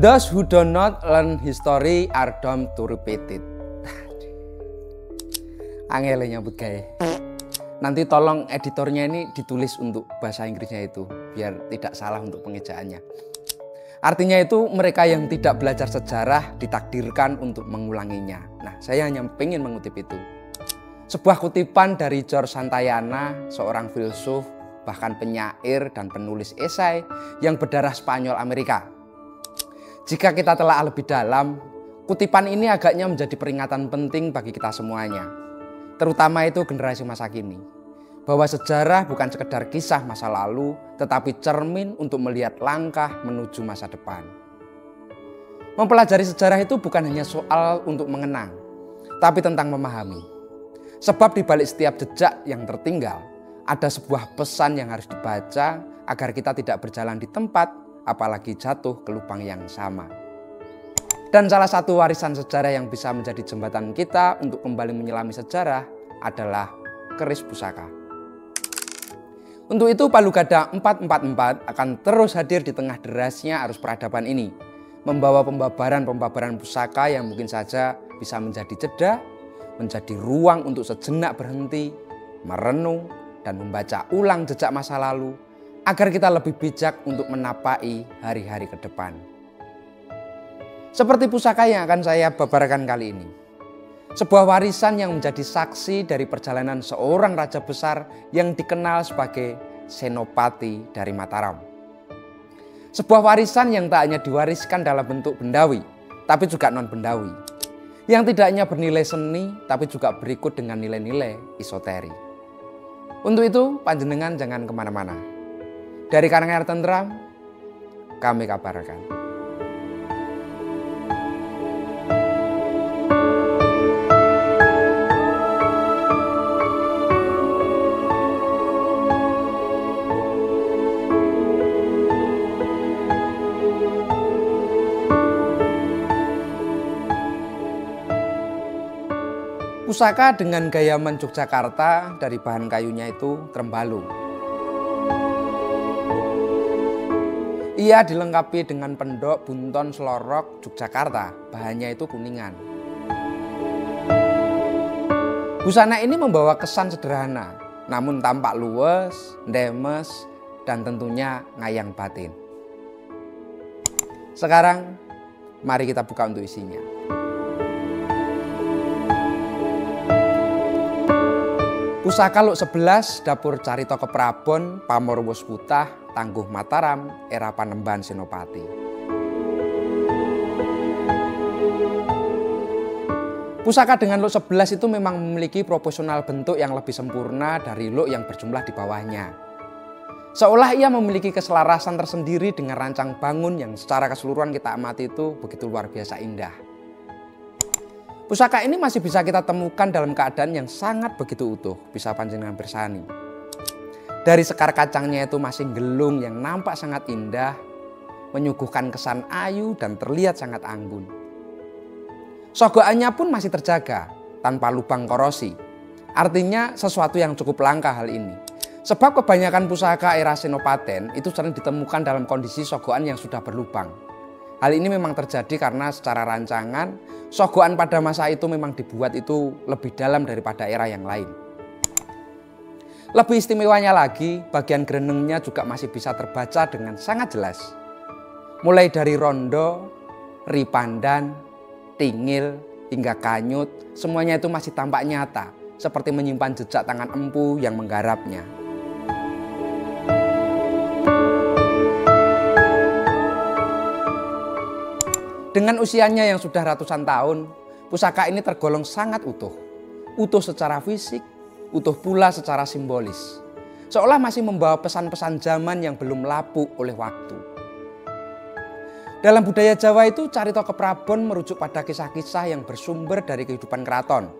Those who do not learn history are doomed to repeat it. Angel nyambut gawe. Nanti tolong editornya ini ditulis untuk bahasa Inggrisnya itu, biar tidak salah untuk pengejaannya. Artinya itu mereka yang tidak belajar sejarah ditakdirkan untuk mengulanginya. Nah, saya hanya ingin mengutip itu. Sebuah kutipan dari George Santayana, seorang filsuf, bahkan penyair dan penulis esai yang berdarah Spanyol Amerika. Jika kita telah lebih dalam, kutipan ini agaknya menjadi peringatan penting bagi kita semuanya. Terutama itu generasi masa kini. Bahwa sejarah bukan sekedar kisah masa lalu, tetapi cermin untuk melihat langkah menuju masa depan. Mempelajari sejarah itu bukan hanya soal untuk mengenang, tapi tentang memahami. Sebab di balik setiap jejak yang tertinggal, ada sebuah pesan yang harus dibaca agar kita tidak berjalan di tempat, apalagi jatuh ke lubang yang sama. Dan salah satu warisan sejarah yang bisa menjadi jembatan kita untuk kembali menyelami sejarah adalah keris pusaka. Untuk itu Palu Gada 444 akan terus hadir di tengah derasnya arus peradaban ini, membawa pembabaran-pembabaran pusaka yang mungkin saja bisa menjadi jeda, menjadi ruang untuk sejenak berhenti, merenung, dan membaca ulang jejak masa lalu, agar kita lebih bijak untuk menapai hari-hari ke depan. Seperti pusaka yang akan saya babarkan kali ini. Sebuah warisan yang menjadi saksi dari perjalanan seorang raja besar yang dikenal sebagai Senopati dari Mataram. Sebuah warisan yang tak hanya diwariskan dalam bentuk bendawi, tapi juga non-bendawi. Yang tidak hanya bernilai seni, tapi juga berikut dengan nilai-nilai esoteri. Untuk itu, panjenengan jangan kemana-mana. Dari Karanganyar Tenteram, kami kabarkan. Pusaka dengan gaya Yogyakarta dari bahan kayunya itu trembalu. Ia dilengkapi dengan pendok bunton selorok Yogyakarta, bahannya itu kuningan. Busana ini membawa kesan sederhana, namun tampak luwes, ndemes, dan tentunya ngayang batin. Sekarang, mari kita buka untuk isinya. Pusaka Luk 11 Dapur Carita Keprabon Pamor Wus Putah Tangguh Mataram era Panembahan Senopati. Pusaka dengan Luk 11 itu memang memiliki proporsional bentuk yang lebih sempurna dari luk yang berjumlah di bawahnya. Seolah ia memiliki keselarasan tersendiri dengan rancang bangun yang secara keseluruhan kita amati itu begitu luar biasa indah. Pusaka ini masih bisa kita temukan dalam keadaan yang sangat begitu utuh, bisa panjenengan bersani. Dari sekar kacangnya itu masih gelung yang nampak sangat indah, menyuguhkan kesan ayu dan terlihat sangat anggun. Sogokannya pun masih terjaga, tanpa lubang korosi. Artinya sesuatu yang cukup langka hal ini. Sebab kebanyakan pusaka era Senopaten itu sering ditemukan dalam kondisi sogokan yang sudah berlubang. Hal ini memang terjadi karena secara rancangan, sogokan pada masa itu memang dibuat itu lebih dalam daripada era yang lain. Lebih istimewanya lagi, bagian grenengnya juga masih bisa terbaca dengan sangat jelas. Mulai dari rondo, ripandan, tingil, hingga kanyut, semuanya itu masih tampak nyata, seperti menyimpan jejak tangan empu yang menggarapnya. Dengan usianya yang sudah ratusan tahun, pusaka ini tergolong sangat utuh. Utuh secara fisik, utuh pula secara simbolis. Seolah masih membawa pesan-pesan zaman yang belum lapuk oleh waktu. Dalam budaya Jawa itu, carita keprabon merujuk pada kisah-kisah yang bersumber dari kehidupan keraton,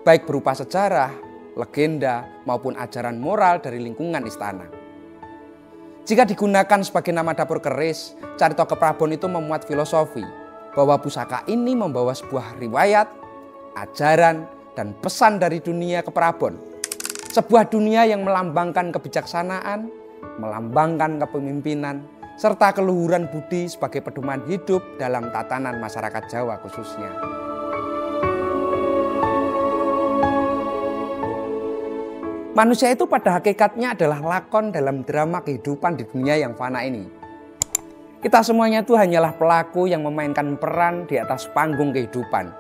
baik berupa sejarah, legenda, maupun ajaran moral dari lingkungan istana. Jika digunakan sebagai nama dapur keris, carita keprabon itu memuat filosofi, bahwa pusaka ini membawa sebuah riwayat, ajaran, dan pesan dari dunia keprabon. Sebuah dunia yang melambangkan kebijaksanaan, melambangkan kepemimpinan, serta keluhuran budi sebagai pedoman hidup dalam tatanan masyarakat Jawa khususnya. Manusia itu pada hakikatnya adalah lakon dalam drama kehidupan di dunia yang fana ini. Kita semuanya itu hanyalah pelaku yang memainkan peran di atas panggung kehidupan,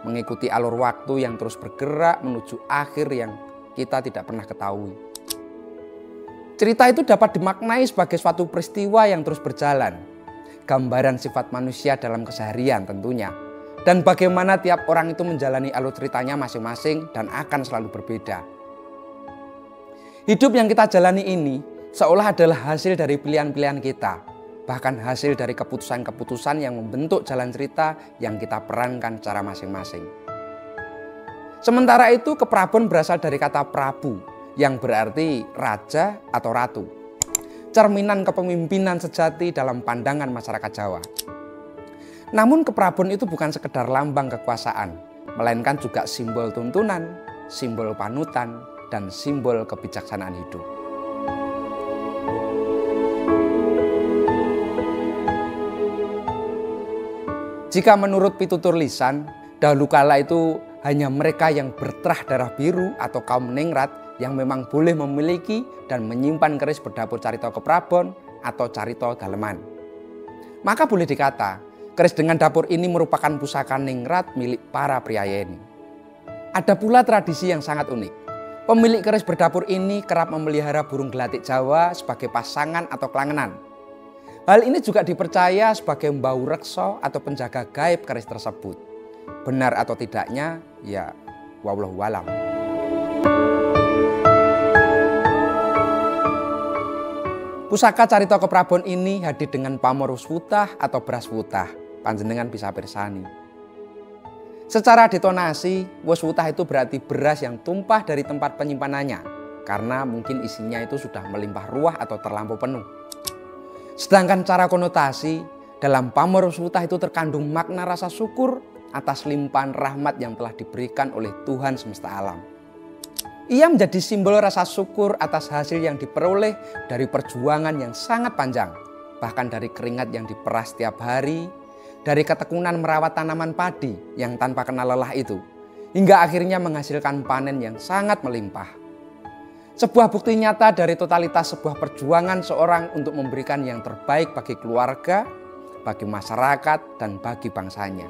mengikuti alur waktu yang terus bergerak menuju akhir yang kita tidak pernah ketahui. Cerita itu dapat dimaknai sebagai suatu peristiwa yang terus berjalan, gambaran sifat manusia dalam keseharian tentunya, dan bagaimana tiap orang itu menjalani alur ceritanya masing-masing dan akan selalu berbeda. Hidup yang kita jalani ini seolah adalah hasil dari pilihan-pilihan kita, bahkan hasil dari keputusan-keputusan yang membentuk jalan cerita yang kita perankan secara masing-masing. Sementara itu, keprabon berasal dari kata prabu, yang berarti raja atau ratu, cerminan kepemimpinan sejati dalam pandangan masyarakat Jawa. Namun keprabon itu bukan sekedar lambang kekuasaan, melainkan juga simbol tuntunan, simbol panutan, dan simbol kebijaksanaan hidup. Jika menurut pitutur lisan, dahulu kala itu hanya mereka yang berterah darah biru atau kaum ningrat yang memang boleh memiliki dan menyimpan keris berdapur carita keprabon atau carita daleman. Maka boleh dikata, keris dengan dapur ini merupakan pusaka ningrat milik para priayeni. Ada pula tradisi yang sangat unik. Pemilik keris berdapur ini kerap memelihara burung gelatik Jawa sebagai pasangan atau kelangenan. Hal ini juga dipercaya sebagai mbau reksa atau penjaga gaib keris tersebut. Benar atau tidaknya, ya wallahu alam. Pusaka carita keprabon ini hadir dengan pamor wutah atau beras wutah. Panjenengan bisa pirsani. Secara detonasi, wutah itu berarti beras yang tumpah dari tempat penyimpanannya, karena mungkin isinya itu sudah melimpah ruah atau terlampau penuh. Sedangkan cara konotasi, dalam pamor wutah itu terkandung makna rasa syukur atas limpahan rahmat yang telah diberikan oleh Tuhan semesta alam. Ia menjadi simbol rasa syukur atas hasil yang diperoleh dari perjuangan yang sangat panjang, bahkan dari keringat yang diperas setiap hari, dari ketekunan merawat tanaman padi yang tanpa kenal lelah itu, hingga akhirnya menghasilkan panen yang sangat melimpah. Sebuah bukti nyata dari totalitas sebuah perjuangan seorang untuk memberikan yang terbaik bagi keluarga, bagi masyarakat, dan bagi bangsanya.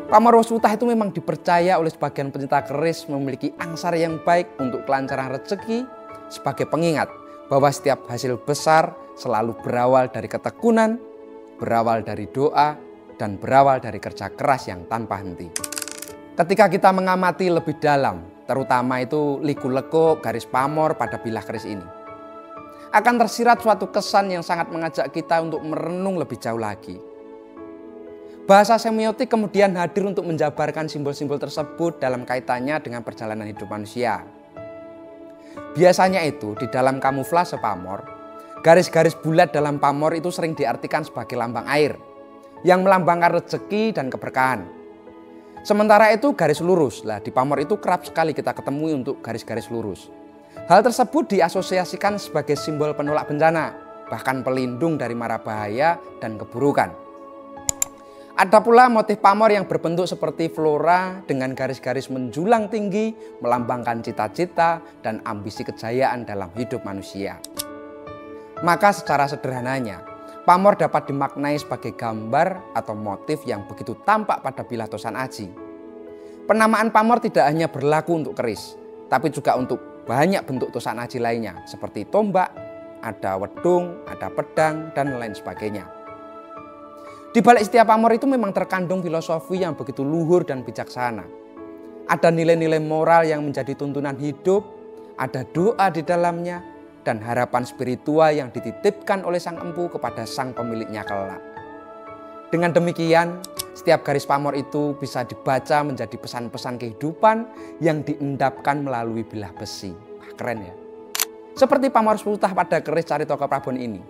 Pamor wutah itu memang dipercaya oleh sebagian pencinta keris memiliki angsar yang baik untuk kelancaran rezeki sebagai pengingat bahwa setiap hasil besar selalu berawal dari ketekunan, berawal dari doa, dan berawal dari kerja keras yang tanpa henti. Ketika kita mengamati lebih dalam, terutama itu liku-leku garis pamor pada bilah keris ini, akan tersirat suatu kesan yang sangat mengajak kita untuk merenung lebih jauh lagi. Bahasa semiotik kemudian hadir untuk menjabarkan simbol-simbol tersebut dalam kaitannya dengan perjalanan hidup manusia. Biasanya itu di dalam kamuflase pamor, garis-garis bulat dalam pamor itu sering diartikan sebagai lambang air yang melambangkan rezeki dan keberkahan. Sementara itu garis lurus, di pamor itu kerap sekali kita ketemui untuk garis-garis lurus. Hal tersebut diasosiasikan sebagai simbol penolak bencana, bahkan pelindung dari mara bahaya dan keburukan. Ada pula motif pamor yang berbentuk seperti flora dengan garis-garis menjulang tinggi melambangkan cita-cita dan ambisi kejayaan dalam hidup manusia. Maka secara sederhananya, pamor dapat dimaknai sebagai gambar atau motif yang begitu tampak pada bilah tosan aji. Penamaan pamor tidak hanya berlaku untuk keris, tapi juga untuk banyak bentuk tosan aji lainnya seperti tombak, ada wedung, ada pedang, dan lain sebagainya. Di balik setiap pamor itu memang terkandung filosofi yang begitu luhur dan bijaksana. Ada nilai-nilai moral yang menjadi tuntunan hidup, ada doa di dalamnya, dan harapan spiritual yang dititipkan oleh sang empu kepada sang pemiliknya kelak. Dengan demikian, setiap garis pamor itu bisa dibaca menjadi pesan-pesan kehidupan yang diendapkan melalui bilah besi. Wah, keren ya. Seperti pamor wutah pada keris carita keprabon ini,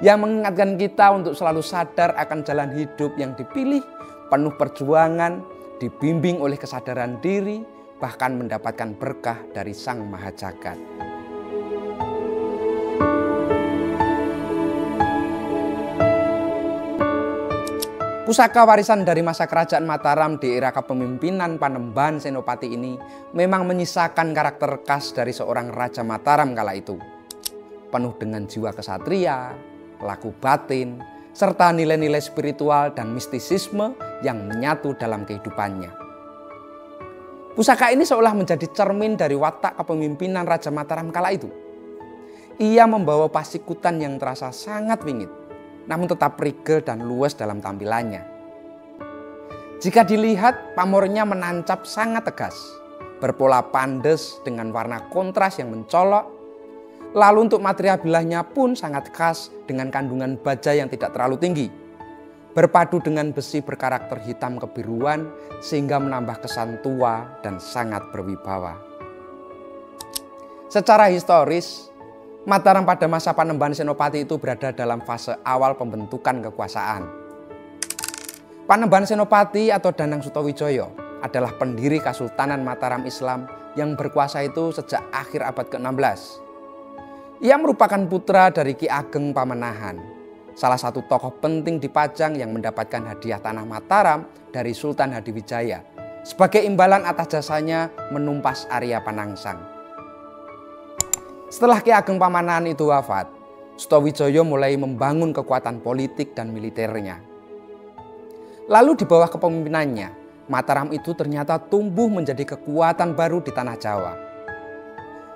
yang mengingatkan kita untuk selalu sadar akan jalan hidup yang dipilih, penuh perjuangan, dibimbing oleh kesadaran diri, bahkan mendapatkan berkah dari Sang Maha Jagat. Pusaka warisan dari masa kerajaan Mataram di era kepemimpinan Panembahan Senopati ini memang menyisakan karakter khas dari seorang Raja Mataram kala itu. Penuh dengan jiwa kesatria, laku batin, serta nilai-nilai spiritual dan mistisisme yang menyatu dalam kehidupannya. Pusaka ini seolah menjadi cermin dari watak kepemimpinan Raja Mataram kala itu. Ia membawa pasikutan yang terasa sangat wingit, namun tetap prigel dan luwes dalam tampilannya. Jika dilihat, pamornya menancap sangat tegas, berpola pandes dengan warna kontras yang mencolok. Lalu untuk material bilahnya pun sangat khas dengan kandungan baja yang tidak terlalu tinggi, berpadu dengan besi berkarakter hitam kebiruan sehingga menambah kesan tua dan sangat berwibawa. Secara historis, Mataram pada masa Panembahan Senopati itu berada dalam fase awal pembentukan kekuasaan. Panembahan Senopati atau Danang Sutawijaya adalah pendiri Kesultanan Mataram Islam yang berkuasa itu sejak akhir abad ke-16. Ia merupakan putra dari Ki Ageng Pamanahan, salah satu tokoh penting di Pajang yang mendapatkan hadiah tanah Mataram dari Sultan Hadiwijaya sebagai imbalan atas jasanya menumpas Arya Panangsang. Setelah Ki Ageng Pamanahan itu wafat, Sutawijaya mulai membangun kekuatan politik dan militernya. Lalu di bawah kepemimpinannya, Mataram itu ternyata tumbuh menjadi kekuatan baru di tanah Jawa.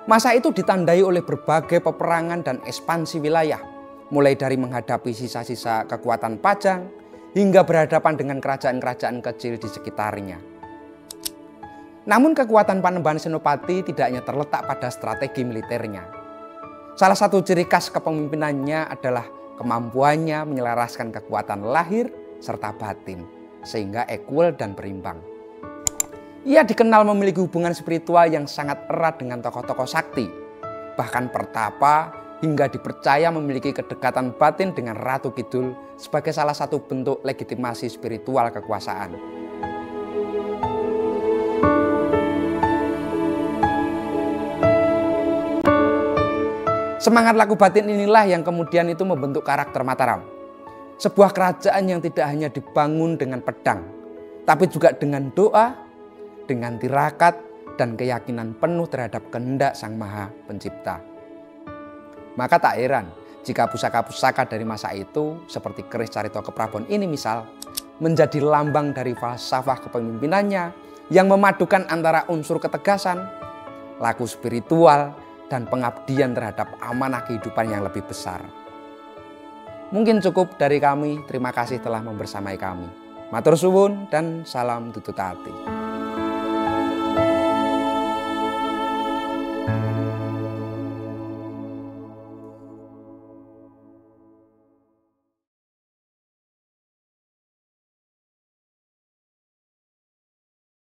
Masa itu ditandai oleh berbagai peperangan dan ekspansi wilayah, mulai dari menghadapi sisa-sisa kekuatan Pajang hingga berhadapan dengan kerajaan-kerajaan kecil di sekitarnya. Namun kekuatan Panembahan Senopati tidak hanya terletak pada strategi militernya. Salah satu ciri khas kepemimpinannya adalah kemampuannya menyelaraskan kekuatan lahir serta batin, sehingga equal dan berimbang. Ia dikenal memiliki hubungan spiritual yang sangat erat dengan tokoh-tokoh sakti. Bahkan Pertapa hingga dipercaya memiliki kedekatan batin dengan Ratu Kidul sebagai salah satu bentuk legitimasi spiritual kekuasaan. Semangat laku batin inilah yang kemudian itu membentuk karakter Mataram. Sebuah kerajaan yang tidak hanya dibangun dengan pedang, tapi juga dengan doa, dengan tirakat, dan keyakinan penuh terhadap kehendak Sang Maha Pencipta. Maka tak heran jika pusaka-pusaka dari masa itu seperti keris Carita Keprabon ini misal, menjadi lambang dari falsafah kepemimpinannya yang memadukan antara unsur ketegasan, laku spiritual, dan pengabdian terhadap amanah kehidupan yang lebih besar. Mungkin cukup dari kami. Terima kasih telah membersamai kami. Matur suwun dan salam tutut ati.